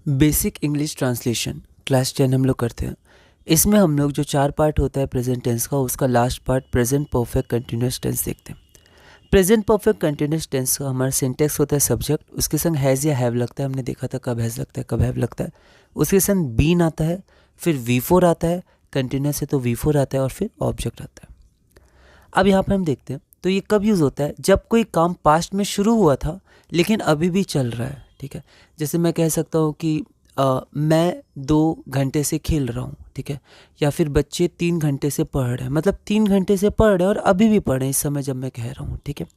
Basic English translation class 10 हम लोग करते हैं। इसमें हम लोग जो 4 पार्ट होता है प्रेजेंट टेंस का, उसका last part present perfect continuous tense देखते हैं। प्रेजेंट परफेक्ट कंटिन्यूस टेंस का हमारा सिंटेक्स होता है सब्जेक्ट, उसके संग हैज़ या हैव लगता है। हमने देखा था कब हैज़ लगता है कब हैव लगता है। उसके संग बीन आता है, फिर V4 आता है, कंटिन्यूस है तो V4 आता है और फिर ऑब्जेक्ट आता है। अब यहाँ पर हम देखते हैं तो ये कब यूज़ होता है, जब कोई काम पास्ट में शुरू हुआ था लेकिन अभी भी चल रहा है। ठीक है, जैसे मैं कह सकता हूँ कि मैं 2 घंटे से खेल रहा हूँ। ठीक है, या फिर बच्चे 3 घंटे से पढ़ रहे हैं, मतलब 3 घंटे से पढ़ रहे हैं और अभी भी पढ़ रहे हैं इस समय जब मैं कह रहा हूँ। ठीक है,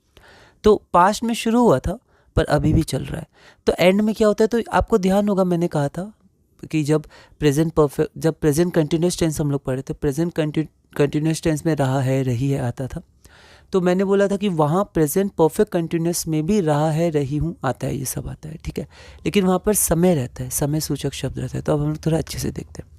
तो पास्ट में शुरू हुआ था पर अभी भी चल रहा है। तो एंड में क्या होता है, तो आपको ध्यान होगा मैंने कहा था कि जब प्रेजेंट कंटिन्यूस टेंस हम लोग पढ़े थे, प्रेजेंट कंटिन्यूस टेंस में रहा है रही है आता था, तो मैंने बोला था कि वहाँ प्रेजेंट परफेक्ट कंटिन्यूस में भी रहा है रही हूँ आता है, ये सब आता है। ठीक है, लेकिन वहाँ पर समय रहता है, समय सूचक शब्द रहता है। तो अब हम लोग थोड़ा अच्छे से देखते हैं।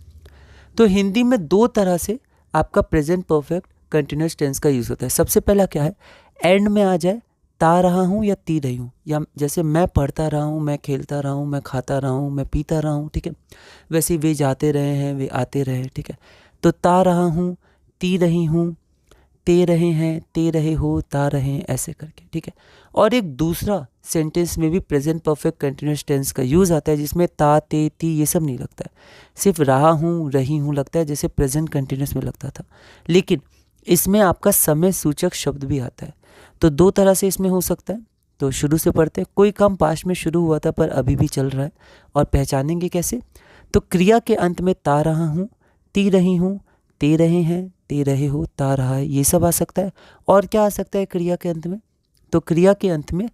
तो हिंदी में 2 तरह से आपका प्रेजेंट परफेक्ट कंटिन्यूस टेंस का यूज़ होता है। सबसे पहला क्या है, एंड में आ जाए ता रहा हूँ या ती रही हूँ, या जैसे मैं पढ़ता रहा हूँ, मैं खेलता रहा हूँ, मैं खाता रहा हूँ, मैं पीता रहा हूँ। ठीक है, वैसे वे जाते रहे हैं, वे आते रहे। ठीक है, तो ता रहा हूँ, ती रही हूँ, ते रहे हैं, ते रहे हो, ता रहे हैं, ऐसे करके। ठीक है, और एक दूसरा सेंटेंस में भी प्रेजेंट परफेक्ट कंटिन्यूस टेंस का यूज़ आता है जिसमें ता ते ती ये सब नहीं लगता है, सिर्फ रहा हूँ रही हूँ लगता है, जैसे प्रेजेंट कंटिन्यूस में लगता था। लेकिन इसमें आपका समय सूचक शब्द भी आता है। तो 2 तरह से इसमें हो सकता है। तो शुरू से पढ़ते हैं। कोई काम पास्ट में शुरू हुआ था पर अभी भी चल रहा है, और पहचानेंगे कैसे, तो क्रिया के अंत में ता रहा हूँ, ती रही हूँ, ते रहे हैं, ते रहे हो, ता रहा है, ये सब आ सकता है। और क्या आ सकता है क्रिया के अंत में, तो क्रिया के अंत में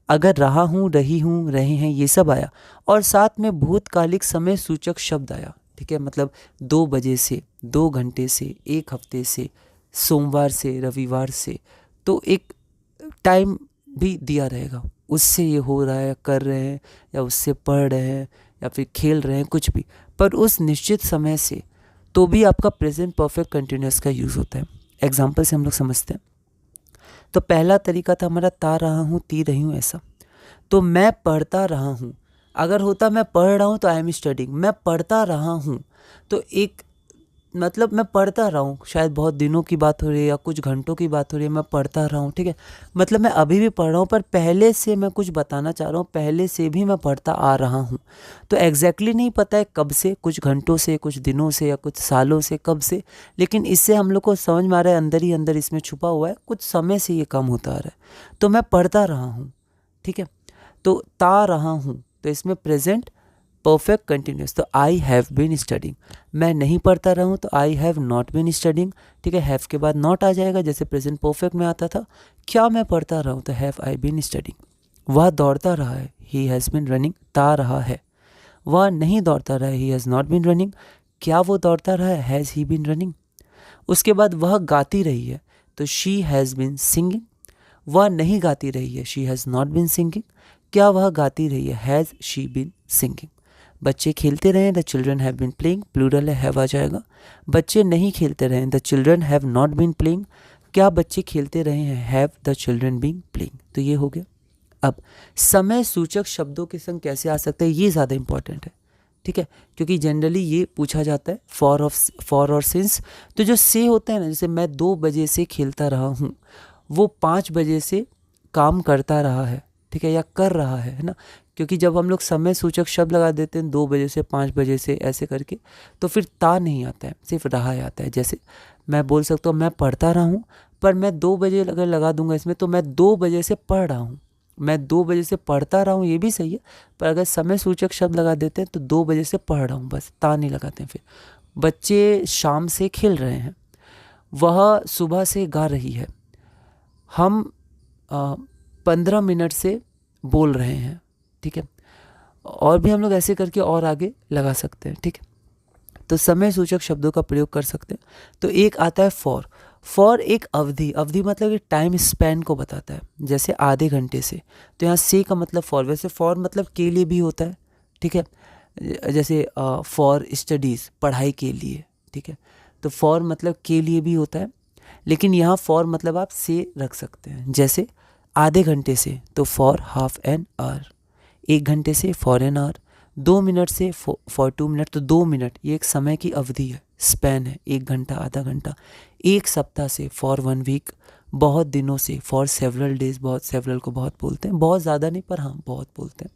अगर रहा हूँ, रही हूँ, रहे हैं, ये सब आया और साथ में भूतकालिक समय सूचक शब्द आया। ठीक है, मतलब 2 बजे से, 2 घंटे से, 1 हफ्ते से, सोमवार से, रविवार से, तो एक टाइम भी दिया रहेगा, उससे ये हो रहा है, कर रहे हैं, या उससे पढ़ रहे हैं, या फिर खेल रहे हैं, कुछ भी, पर उस निश्चित समय से, तो भी आपका प्रेजेंट परफेक्ट कंटिन्यूस का यूज़ होता है। एग्जाम्पल से हम लोग समझते हैं। तो पहला तरीका था हमारा ता रहा हूँ, ती रही हूँ, ऐसा। तो मैं पढ़ता रहा हूँ, अगर होता मैं पढ़ रहा हूँ तो आई एम स्टडिंग, मैं पढ़ता रहा हूँ तो एक मतलब मैं पढ़ता रहा हूँ, शायद बहुत दिनों की बात हो रही है या कुछ घंटों की बात हो रही है, मैं पढ़ता रहा हूँ। ठीक है, मतलब मैं अभी भी पढ़ रहा हूँ पर पहले से मैं कुछ बताना चाह रहा हूँ, पहले से भी मैं पढ़ता आ रहा हूँ। तो एग्जैक्टली नहीं पता है कब से, कुछ घंटों से, कुछ दिनों से, या कुछ सालों से, कब से, लेकिन इससे हम लोग को समझ में आ रहा है अंदर ही अंदर इसमें छुपा हुआ है, कुछ समय से ये काम होता आ रहा है। तो मैं पढ़ता रहा हूँ। ठीक है, तो ता रहा हूँ, तो इसमें प्रेजेंट परफेक्ट कंटिन्यूस, तो आई हैव बीन स्टडिंग। मैं नहीं पढ़ता रहा हूँ तो I have not been studying. ठीक है, हैव के बाद नॉट आ जाएगा जैसे प्रेजेंट परफेक्ट में आता था। क्या मैं पढ़ता रहा हूँ, तो हैव आई बीन स्टडिंग। वह दौड़ता रहा है, ही हैज़ बीन रनिंग, ता रहा है। वह नहीं दौड़ता रहा है, he has not been running. क्या वो दौड़ता रहा है, हैज़ ही बीन रनिंग। उसके बाद वह गाती रही है, तो शी हैज़ बीन सिंगिंग। वह नहीं गाती रही है, she has not been singing. क्या वह गाती रही है, हैज़ शी बीन सिंगिंग। बच्चे खेलते रहे, the children have been playing, plural है, हैव आ जाएगा। बच्चे नहीं खेलते रहे, the children have not been playing. क्या बच्चे खेलते रहे हैं, have the children been playing. तो ये हो गया। अब समय सूचक शब्दों के संग कैसे आ सकता है, ये ज़्यादा इंपॉर्टेंट है। ठीक है, क्योंकि जनरली ये पूछा जाता है फॉर और सिंस। तो जो से होता है ना, जैसे मैं 2 बजे से खेलता रहा हूँ, वो 5 बजे से काम करता रहा है। ठीक है, या कर रहा है ना, क्योंकि जब हम लोग समय सूचक शब्द लगा देते हैं 2 बजे से, 5 बजे से, ऐसे करके, तो फिर ता नहीं आता है, सिर्फ रहा आता है। जैसे मैं बोल सकता हूँ मैं पढ़ता रहा हूँ, पर मैं 2 बजे अगर लगा दूंगा इसमें, तो मैं 2 बजे से पढ़ रहा हूँ। मैं 2 बजे से पढ़ता रहा हूँ, ये भी सही है, पर अगर समय सूचक शब्द लगा देते हैं तो 2 बजे से पढ़ रहा हूँ, बस ता नहीं लगाते हैं। फिर बच्चे शाम से खेल रहे हैं, वह सुबह से गा रही है, हम 15 मिनट से बोल रहे हैं। ठीक है, और भी हम लोग ऐसे करके और आगे लगा सकते हैं। ठीक है, तो समय सूचक शब्दों का प्रयोग कर सकते हैं। तो एक आता है फॉर एक अवधि, अवधि मतलब एक टाइम स्पैन को बताता है, जैसे आधे घंटे से। तो यहाँ से का मतलब फॉर, वैसे फॉर मतलब के लिए भी होता है। ठीक है, जैसे फॉर स्टडीज़, पढ़ाई के लिए। ठीक है, तो फॉर मतलब के लिए भी होता है, लेकिन यहाँ फॉर मतलब आप से रख सकते हैं। जैसे आधे घंटे से, तो फॉर हाफ एन आवर। 1 घंटे से, फॉर एन आवर। 2 मिनट से फॉर 2 मिनट, तो 2 मिनट ये एक समय की अवधि है, स्पैन है, 1 घंटा, आधा घंटा। एक सप्ताह से फॉर 1 वीक, बहुत दिनों से फॉर सेवरल डेज, बहुत सेवरल को बहुत बोलते हैं, बहुत ज़्यादा नहीं पर हाँ बहुत बोलते हैं।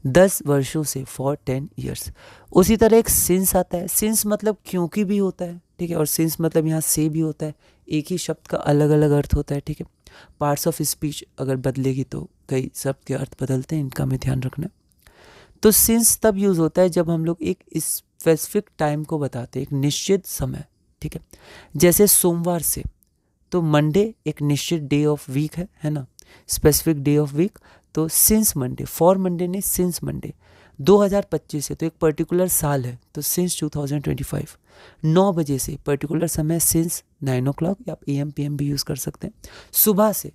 10 वर्षों से फॉर 10 ईयर्स। उसी तरह एक सिंस आता है, सिंस मतलब क्योंकि भी होता है, ठीक है, और सिंस मतलब यहाँ से भी होता है। एक ही शब्द का अलग अलग अर्थ होता है, ठीक है। पार्ट्स ऑफ स्पीच अगर बदलेगी तो कई शब्द के अर्थ बदलते हैं, इनका हमें ध्यान रखना है। तो सिंस तब यूज़ होता है जब हम लोग एक स्पेसिफिक टाइम को बताते हैं, एक निश्चित समय, ठीक है। जैसे सोमवार से, तो मंडे एक निश्चित डे ऑफ वीक है ना, स्पेसिफिक डे ऑफ वीक। तो सिंस मंडे, फॉर मंडे नहीं, सिंस मंडे। 2025 से तो एक पर्टिकुलर साल है, तो सिंस 2025। 9 बजे से पर्टिकुलर समय, सिंस 9 o'clock, या आप AM PM भी यूज़ कर सकते हैं। सुबह से,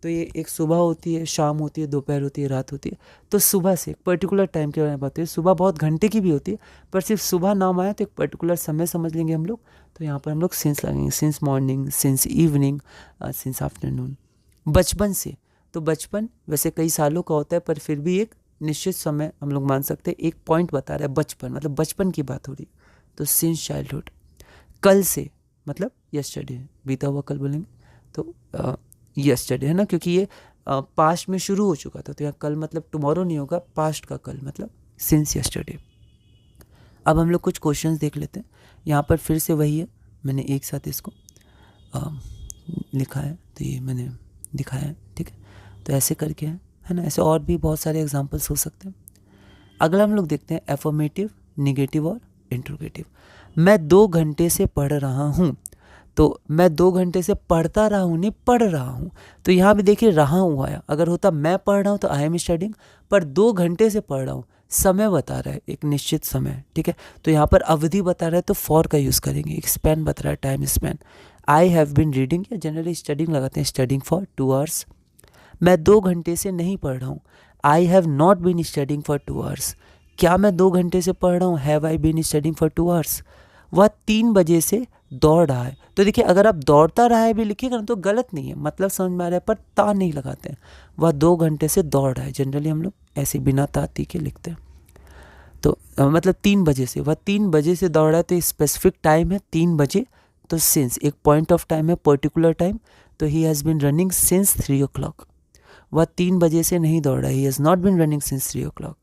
तो ये एक सुबह होती है, शाम होती है, दोपहर होती है, रात होती है। तो सुबह से एक पर्टिकुलर टाइम के बारे में बात है। सुबह बहुत घंटे की भी होती है, पर सिर्फ सुबह नाम आया तो एक पर्टिकुलर समय समझ लेंगे हम लोग। तो यहाँ पर हम लोग सिंस लगेंगे, since morning, since evening, since afternoon. बचपन से, तो बचपन वैसे कई सालों का होता है, पर फिर भी एक निश्चित समय हम लोग मान सकते हैं, एक पॉइंट बता रहा है बचपन, मतलब बचपन की बात हो रही, तो सिंस चाइल्डहुड। कल से मतलब यस्टरडे, बीता हुआ कल बोलेंगे, तो यस्टरडे है ना, क्योंकि ये पास्ट में शुरू हो चुका था, तो यहाँ कल मतलब टुमारो नहीं होगा, पास्ट का कल मतलब सिंस यस्टरडे। अब हम लोग कुछ क्वेश्चंस देख लेते हैं। यहाँ पर फिर से वही है, मैंने एक साथ इसको लिखा है, तो ये मैंने दिखाया है, ठीक है। तो ऐसे करके है ना, ऐसे और भी बहुत सारे एग्जांपल्स हो सकते हैं। अगला हम लोग देखते हैं एफर्मेटिव, निगेटिव और इंट्रोगेटिव। मैं 2 घंटे से पढ़ रहा हूँ, तो मैं 2 घंटे से पढ़ता रहा हूँ नहीं, पढ़ रहा हूँ। तो यहाँ भी देखिए रहा हूँ आया, अगर होता मैं पढ़ रहा हूँ तो आई एम स्टडिंग, पर 2 घंटे से पढ़ रहा हूँ, समय बता रहा है, एक निश्चित समय, ठीक है। तो यहाँ पर अवधि बता रहा है तो फॉर का यूज़ करेंगे। एक स्पैन बता रहा है, time span. I have been reading, या जनरली स्टडिंग लगाते हैं, स्टडिंग फॉर 2 hours। मैं 2 घंटे से नहीं पढ़ रहा हूँ, I have not been studying for 2 hours। क्या मैं 2 घंटे से पढ़ रहा हूँ, have I been studying for 2 hours। वह 3 बजे से दौड़ रहा है, तो देखिए अगर आप दौड़ता रहा है भी लिखिएगा ना तो गलत नहीं है, मतलब समझ में आ रहा है, पर ता नहीं लगाते हैं। वह 2 घंटे से दौड़ रहा है, जनरली हम लोग ऐसे बिना ता ती के लिखते हैं। तो मतलब 3 बजे से, वह 3 बजे से दौड़ रहा है, तो स्पेसिफिक टाइम है 3 बजे। तो सिंस एक पॉइंट ऑफ टाइम है, पर्टिकुलर टाइम, तो ही has been running since 3 o'clock। वह 3 बजे से नहीं दौड़ रहा है, he has not been running since 3 o'clock।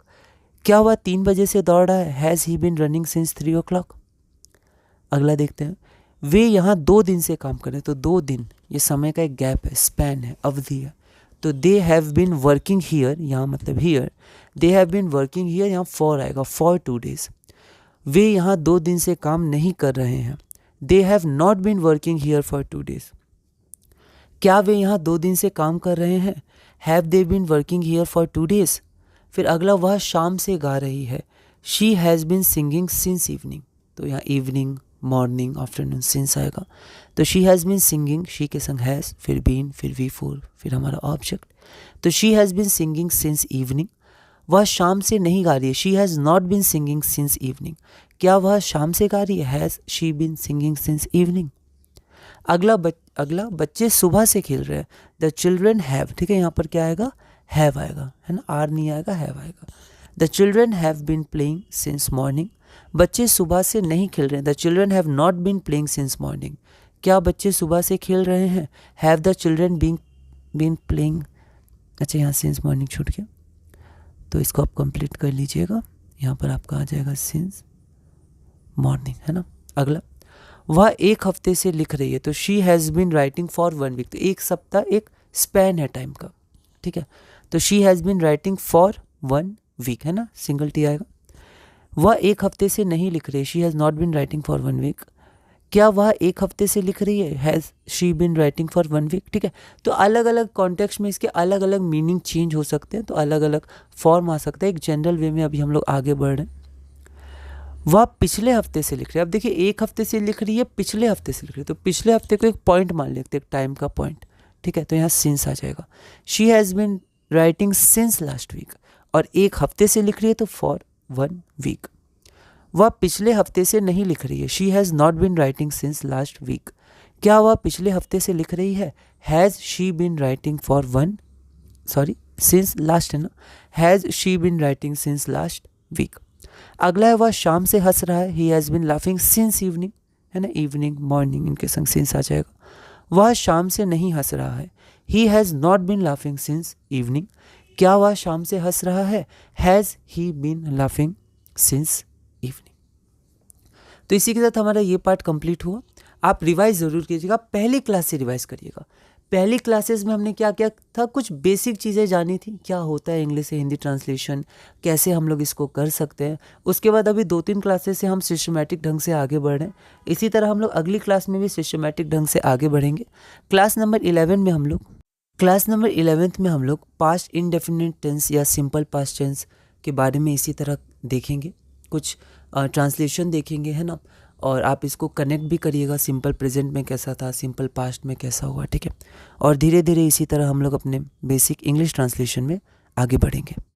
क्या वह 3 बजे से दौड़ रहा है, has he been running since 3 o'clock। अगला देखते हैं, वे यहाँ 2 दिन से काम कर रहे हैं, तो 2 दिन ये समय का एक गैप है, स्पैन है, अवधि है। तो they have been working here, यहाँ मतलब here, they have been working here, यहाँ फॉर आएगा, फॉर 2 days। वे यहाँ 2 दिन से काम नहीं कर रहे हैं, they have not been working here for 2 days। क्या वे यहाँ 2 दिन से काम कर रहे हैं, have they been working here for 2 days। फिर अगला, वह शाम से गा रही है, she has been singing since evening. तो यहाँ इवनिंग, मॉर्निंग, आफ्टरनून, सिंस आएगा। तो she has been singing, she के संग हैज़, फिर बीन, फिर V4, फिर हमारा ऑब्जेक्ट। तो she has been singing since evening. वह शाम से नहीं गा रही है, she has not been singing since evening. क्या वह शाम से गा रही है, has she been singing since evening. अगला बच्चे सुबह से खेल रहे हैं, द चिल्ड्रन हैव, ठीक है, यहाँ पर क्या आएगा, हैव आएगा, है ना, आर नहीं आएगा, हैव आएगा। The children have been playing since morning. बच्चे सुबह से नहीं खेल रहे हैं, the children have not been playing since morning. क्या बच्चे सुबह से खेल रहे हैं, have the children been playing. अच्छा, यहाँ सिंस मॉर्निंग छूट गया, तो इसको आप कंप्लीट कर लीजिएगा। यहाँ पर आपका आ जाएगा सिंस मॉर्निंग, है ना। अगला, वह 1 हफ्ते से लिख रही है, तो she has been writing for 1 week। तो एक सप्ताह एक स्पैन है टाइम का, ठीक है। तो she has been writing for 1 week, है ना, सिंगल टी आएगा। वह 1 हफ्ते से नहीं लिख रही है, she has not been writing for 1 week। क्या वह 1 हफ्ते से लिख रही है, has she been writing for 1 week, ठीक है। तो अलग अलग कॉन्टेक्स्ट में इसके अलग अलग मीनिंग चेंज हो सकते हैं, तो अलग अलग फॉर्म आ सकता है। एक जनरल वे में अभी हम लोग आगे बढ़ रहे हैं। वह पिछले हफ्ते से लिख रही है, अब देखिए 1 हफ्ते से लिख रही है, पिछले हफ्ते से लिख रही है, तो पिछले हफ्ते को एक पॉइंट मान लेते हैं, एक टाइम का पॉइंट, ठीक है। तो यहाँ सिंस आ जाएगा। She has been writing since last week, और 1 हफ्ते से लिख रही है तो फॉर 1 week। वह पिछले हफ्ते से नहीं लिख रही है, she has not been writing since last week. क्या वह पिछले हफ्ते से लिख रही है, has she been writing for since last, है ना, has she been writing since last week. अगला है वह शाम से हंस रहा है, he has been laughing since evening, है ना, इवनिंग मॉर्निंग इनके संग सिंस आ जाएगा। वह शाम से नहीं हंस रहा है, he has not been laughing since evening. क्या वह शाम से हंस रहा है, has he been laughing since evening. तो इसी के साथ हमारा ये पार्ट कंप्लीट हुआ। आप रिवाइज ज़रूर कीजिएगा, पहली क्लास से रिवाइज करिएगा। पहली क्लासेस में हमने क्या क्या था, कुछ बेसिक चीज़ें जानी थी, क्या होता है इंग्लिश से हिंदी ट्रांसलेशन, कैसे हम लोग इसको कर सकते हैं। उसके बाद अभी 2-3 क्लासेस से हम सिस्टमेटिक ढंग से आगे बढ़ रहे हैं। इसी तरह हम लोग अगली क्लास में भी सिस्टमेटिक ढंग से आगे बढ़ेंगे। क्लास नंबर 11 में हम लोग पास्ट इंडेफिनिट टेंस या सिंपल पास्ट टेंस के बारे में इसी तरह देखेंगे, कुछ ट्रांसलेशन देखेंगे, है ना। और आप इसको कनेक्ट भी करिएगा, सिंपल प्रेजेंट में कैसा था, सिंपल पास्ट में कैसा हुआ, ठीक है। और धीरे धीरे इसी तरह हम लोग अपने बेसिक इंग्लिश ट्रांसलेशन में आगे बढ़ेंगे।